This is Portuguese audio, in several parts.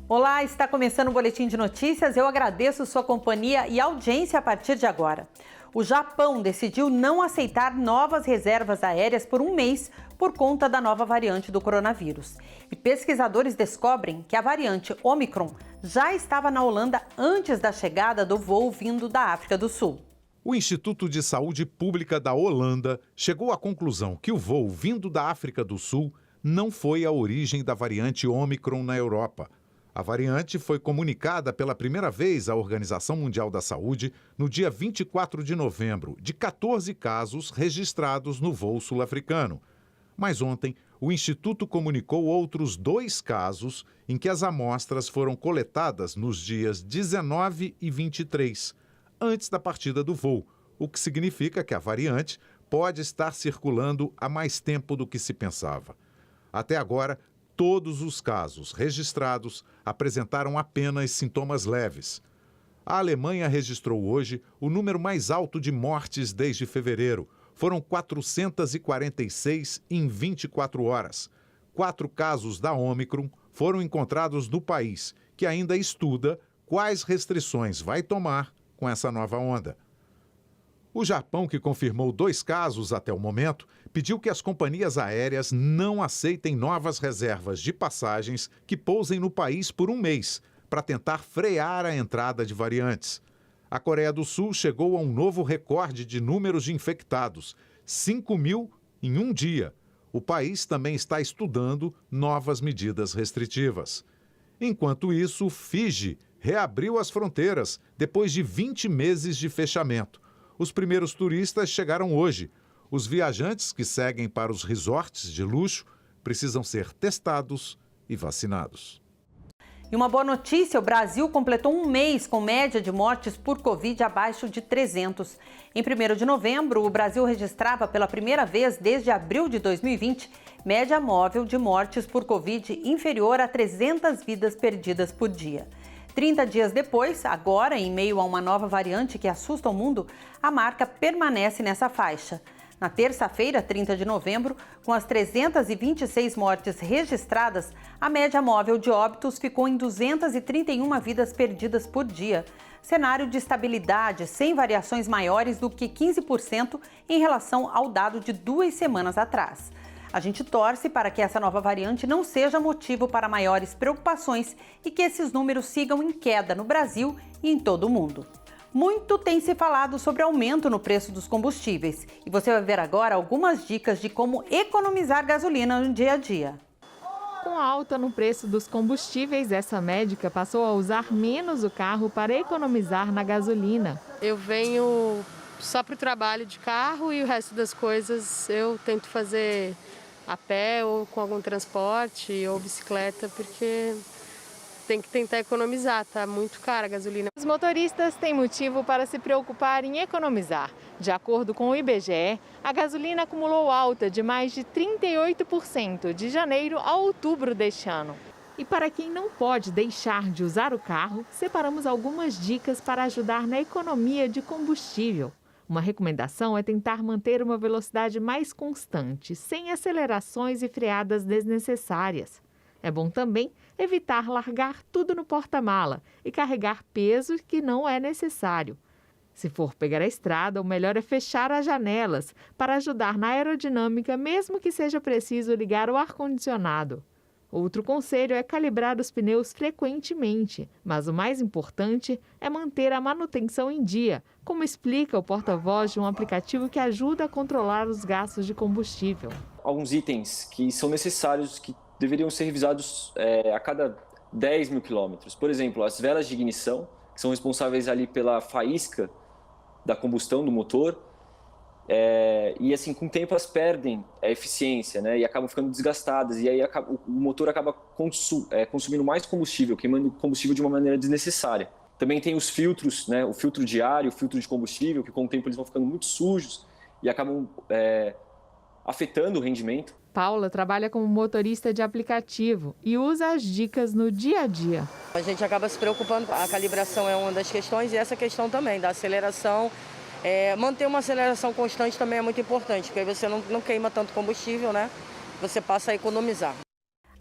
Olá, está começando o Boletim de Notícias. Eu agradeço sua companhia e audiência a partir de agora. O Japão decidiu não aceitar novas reservas aéreas por um mês por conta da nova variante do coronavírus. E pesquisadores descobrem que a variante Omicron já estava na Holanda antes da chegada do voo vindo da África do Sul. O Instituto de Saúde Pública da Holanda chegou à conclusão que o voo vindo da África do Sul não foi a origem da variante Omicron na Europa. A variante foi comunicada pela primeira vez à Organização Mundial da Saúde no dia 24 de novembro, de 14 casos registrados no voo sul-africano. Mas ontem, o Instituto comunicou outros 2 casos em que as amostras foram coletadas nos dias 19 e 23, antes da partida do voo, o que significa que a variante pode estar circulando há mais tempo do que se pensava. Até agora, todos os casos registrados apresentaram apenas sintomas leves. A Alemanha registrou hoje o número mais alto de mortes desde fevereiro. Foram 446 em 24 horas. 4 casos da Omicron foram encontrados no país, que ainda estuda quais restrições vai tomar com essa nova onda. O Japão, que confirmou 2 casos até o momento, pediu que as companhias aéreas não aceitem novas reservas de passagens que pousem no país por um mês, para tentar frear a entrada de variantes. A Coreia do Sul chegou a um novo recorde de números de infectados, 5.000 em um dia. O país também está estudando novas medidas restritivas. Enquanto isso, Fiji reabriu as fronteiras depois de 20 meses de fechamento. Os primeiros turistas chegaram hoje. Os viajantes que seguem para os resorts de luxo precisam ser testados e vacinados. E uma boa notícia, o Brasil completou um mês com média de mortes por Covid abaixo de 300. Em 1º de novembro, o Brasil registrava pela primeira vez desde abril de 2020, média móvel de mortes por Covid inferior a 300 vidas perdidas por dia. 30 dias depois, agora em meio a uma nova variante que assusta o mundo, a marca permanece nessa faixa. Na terça-feira, 30 de novembro, com as 326 mortes registradas, a média móvel de óbitos ficou em 231 vidas perdidas por dia. Cenário de estabilidade, sem variações maiores do que 15% em relação ao dado de 2 semanas atrás. A gente torce para que essa nova variante não seja motivo para maiores preocupações e que esses números sigam em queda no Brasil e em todo o mundo. Muito tem se falado sobre aumento no preço dos combustíveis e você vai ver agora algumas dicas de como economizar gasolina no dia a dia. Com a alta no preço dos combustíveis, essa médica passou a usar menos o carro para economizar na gasolina. Eu venho só para o trabalho de carro e o resto das coisas eu tento fazer a pé ou com algum transporte ou bicicleta, porque tem que tentar economizar, tá muito cara a gasolina. Os motoristas têm motivo para se preocupar em economizar. De acordo com o IBGE, a gasolina acumulou alta de mais de 38% de janeiro a outubro deste ano. E para quem não pode deixar de usar o carro, separamos algumas dicas para ajudar na economia de combustível. Uma recomendação é tentar manter uma velocidade mais constante, sem acelerações e freadas desnecessárias. É bom também evitar largar tudo no porta-mala e carregar peso que não é necessário. Se for pegar a estrada, o melhor é fechar as janelas para ajudar na aerodinâmica, mesmo que seja preciso ligar o ar-condicionado. Outro conselho é calibrar os pneus frequentemente, mas o mais importante é manter a manutenção em dia, como explica o porta-voz de um aplicativo que ajuda a controlar os gastos de combustível. Alguns itens que são necessários, que deveriam ser revisados a cada 10 mil quilômetros. Por exemplo, as velas de ignição, que são responsáveis ali pela faísca da combustão do motor, e assim, com o tempo elas perdem a eficiência, né, e acabam ficando desgastadas, e aí o motor acaba consumindo mais combustível, queimando combustível de uma maneira desnecessária. Também tem os filtros, né, o filtro de ar e o filtro de combustível, que com o tempo eles vão ficando muito sujos e acabam afetando o rendimento. Paula trabalha como motorista de aplicativo e usa as dicas no dia a dia. A gente acaba se preocupando, a calibração é uma das questões e essa questão também da aceleração. Manter uma aceleração constante também é muito importante, porque aí você não queima tanto combustível, né? Você passa a economizar.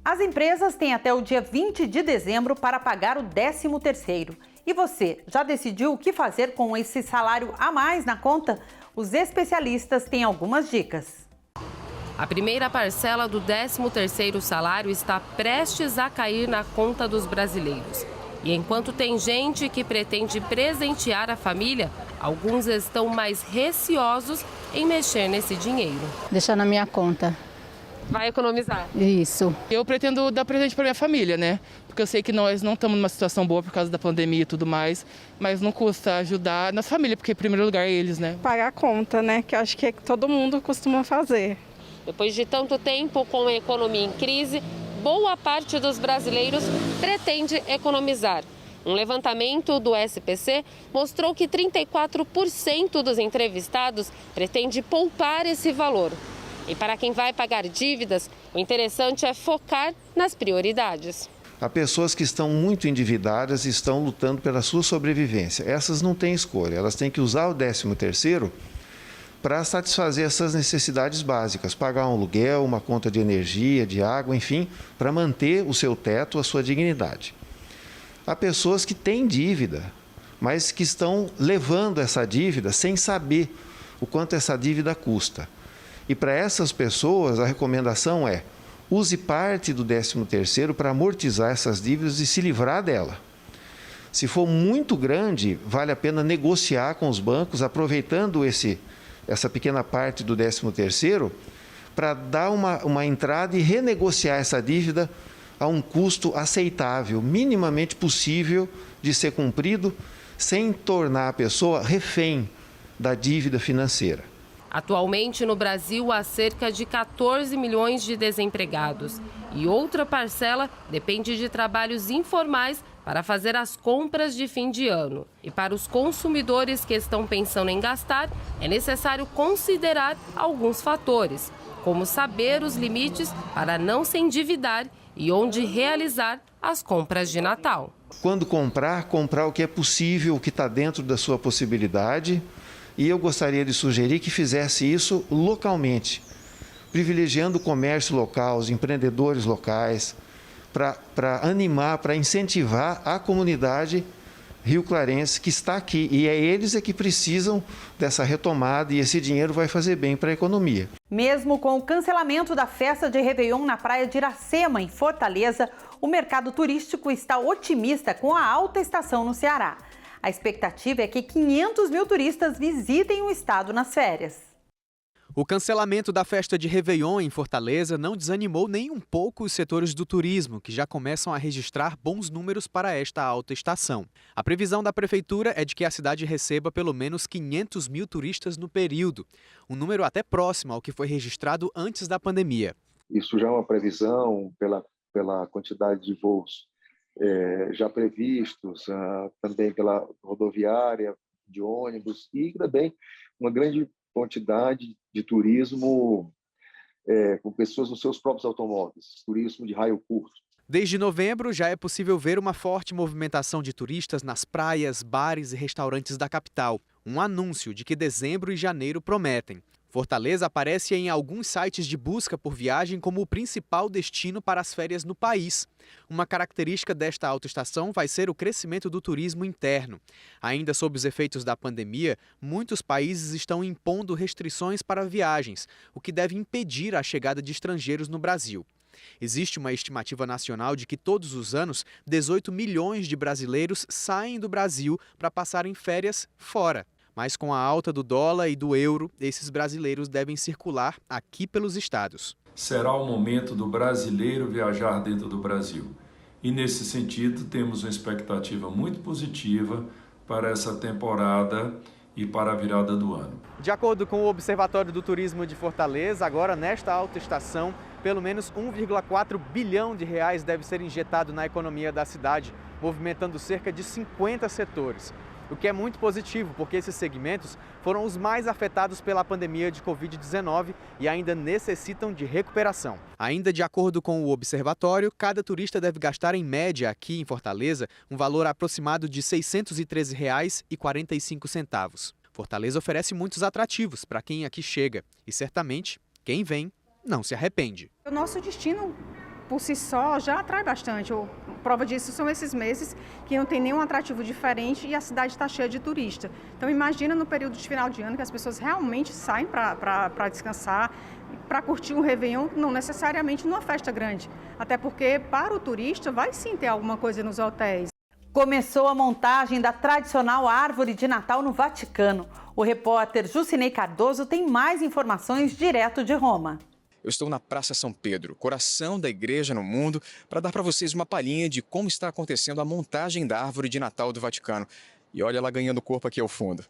As empresas têm até o dia 20 de dezembro para pagar o 13º. E você, já decidiu o que fazer com esse salário a mais na conta? Os especialistas têm algumas dicas. A primeira parcela do 13º salário está prestes a cair na conta dos brasileiros. E enquanto tem gente que pretende presentear a família, alguns estão mais receosos em mexer nesse dinheiro. Deixar na minha conta. Vai economizar? Isso. Eu pretendo dar presente para minha família, né? Porque eu sei que nós não estamos numa situação boa por causa da pandemia e tudo mais, mas não custa ajudar a nossa família, porque em primeiro lugar é eles, né? Pagar a conta, né? Que eu acho que é que todo mundo costuma fazer. Depois de tanto tempo com a economia em crise, boa parte dos brasileiros pretende economizar. Um levantamento do SPC mostrou que 34% dos entrevistados pretende poupar esse valor. E para quem vai pagar dívidas, o interessante é focar nas prioridades. Há pessoas que estão muito endividadas e estão lutando pela sua sobrevivência. Essas não têm escolha, elas têm que usar o 13º para satisfazer essas necessidades básicas, pagar um aluguel, uma conta de energia, de água, enfim, para manter o seu teto, a sua dignidade. Há pessoas que têm dívida, mas que estão levando essa dívida sem saber o quanto essa dívida custa. E para essas pessoas, a recomendação é: use parte do 13º para amortizar essas dívidas e se livrar dela. Se for muito grande, vale a pena negociar com os bancos, aproveitando essa pequena parte do 13º, para dar uma entrada e renegociar essa dívida a um custo aceitável, minimamente possível de ser cumprido, sem tornar a pessoa refém da dívida financeira. Atualmente, no Brasil, há cerca de 14 milhões de desempregados. E outra parcela depende de trabalhos informais para fazer as compras de fim de ano. E para os consumidores que estão pensando em gastar, é necessário considerar alguns fatores, como saber os limites para não se endividar e onde realizar as compras de Natal. Quando comprar o que é possível, o que está dentro da sua possibilidade. E eu gostaria de sugerir que fizesse isso localmente, privilegiando o comércio local, os empreendedores locais, para animar, para incentivar a comunidade rio-clarense que está aqui. E é eles que precisam dessa retomada, e esse dinheiro vai fazer bem para a economia. Mesmo com o cancelamento da festa de Réveillon na praia de Iracema, em Fortaleza, o mercado turístico está otimista com a alta estação no Ceará. A expectativa é que 500 mil turistas visitem o estado nas férias. O cancelamento da festa de Réveillon em Fortaleza não desanimou nem um pouco os setores do turismo, que já começam a registrar bons números para esta alta estação. A previsão da prefeitura é de que a cidade receba pelo menos 500 mil turistas no período, um número até próximo ao que foi registrado antes da pandemia. Isso já é uma previsão pela quantidade de voos já previstos, também pela rodoviária, de ônibus, e também uma grande quantidade de turismo com pessoas nos seus próprios automóveis, turismo de raio curto. Desde novembro, já é possível ver uma forte movimentação de turistas nas praias, bares e restaurantes da capital. Um anúncio de que dezembro e janeiro prometem. Fortaleza aparece em alguns sites de busca por viagem como o principal destino para as férias no país. Uma característica desta autoestação vai ser o crescimento do turismo interno. Ainda sob os efeitos da pandemia, muitos países estão impondo restrições para viagens, o que deve impedir a chegada de estrangeiros no Brasil. Existe uma estimativa nacional de que todos os anos 18 milhões de brasileiros saem do Brasil para passarem férias fora. Mas com a alta do dólar e do euro, esses brasileiros devem circular aqui pelos estados. Será o momento do brasileiro viajar dentro do Brasil. E nesse sentido, temos uma expectativa muito positiva para essa temporada e para a virada do ano. De acordo com o Observatório do Turismo de Fortaleza, agora nesta alta estação, pelo menos 1,4 bilhão de reais deve ser injetado na economia da cidade, movimentando cerca de 50 setores. O que é muito positivo, porque esses segmentos foram os mais afetados pela pandemia de Covid-19 e ainda necessitam de recuperação. Ainda de acordo com o observatório, cada turista deve gastar em média aqui em Fortaleza um valor aproximado de R$ 613,45. Fortaleza oferece muitos atrativos para quem aqui chega e certamente quem vem não se arrepende. O nosso destino por si só já atrai bastante. Prova disso são esses meses que não tem nenhum atrativo diferente e a cidade está cheia de turista. Então imagina no período de final de ano que as pessoas realmente saem para descansar, para curtir um Réveillon, não necessariamente numa festa grande. Até porque para o turista vai sim ter alguma coisa nos hotéis. Começou a montagem da tradicional árvore de Natal no Vaticano. O repórter Jucinei Cardoso tem mais informações direto de Roma. Eu estou na Praça São Pedro, coração da igreja no mundo, para dar para vocês uma palhinha de como está acontecendo a montagem da árvore de Natal do Vaticano. E olha ela ganhando corpo aqui ao fundo.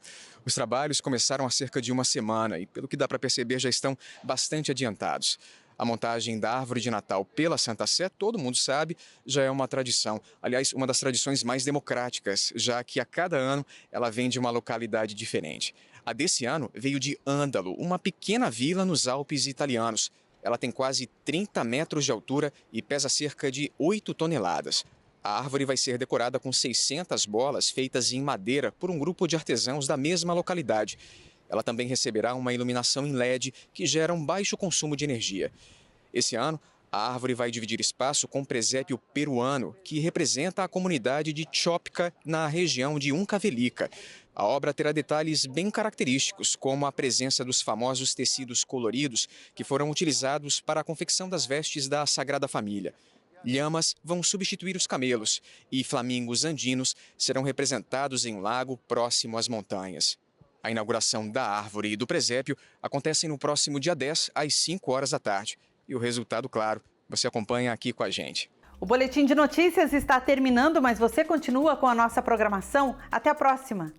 Os trabalhos começaram há cerca de uma semana e, pelo que dá para perceber, já estão bastante adiantados. A montagem da árvore de Natal pela Santa Sé, todo mundo sabe, já é uma tradição. Aliás, uma das tradições mais democráticas, já que a cada ano ela vem de uma localidade diferente. A desse ano veio de Andalo, uma pequena vila nos Alpes italianos. Ela tem quase 30 metros de altura e pesa cerca de 8 toneladas. A árvore vai ser decorada com 600 bolas feitas em madeira por um grupo de artesãos da mesma localidade. Ela também receberá uma iluminação em LED que gera um baixo consumo de energia. Esse ano, a árvore vai dividir espaço com o presépio peruano, que representa a comunidade de Chopca na região de Huancavelica. A obra terá detalhes bem característicos, como a presença dos famosos tecidos coloridos que foram utilizados para a confecção das vestes da Sagrada Família. Lhamas vão substituir os camelos e flamingos andinos serão representados em um lago próximo às montanhas. A inauguração da árvore e do presépio acontece no próximo dia 10, às 5 horas da tarde. E o resultado, claro, você acompanha aqui com a gente. O Boletim de Notícias está terminando, mas você continua com a nossa programação. Até a próxima!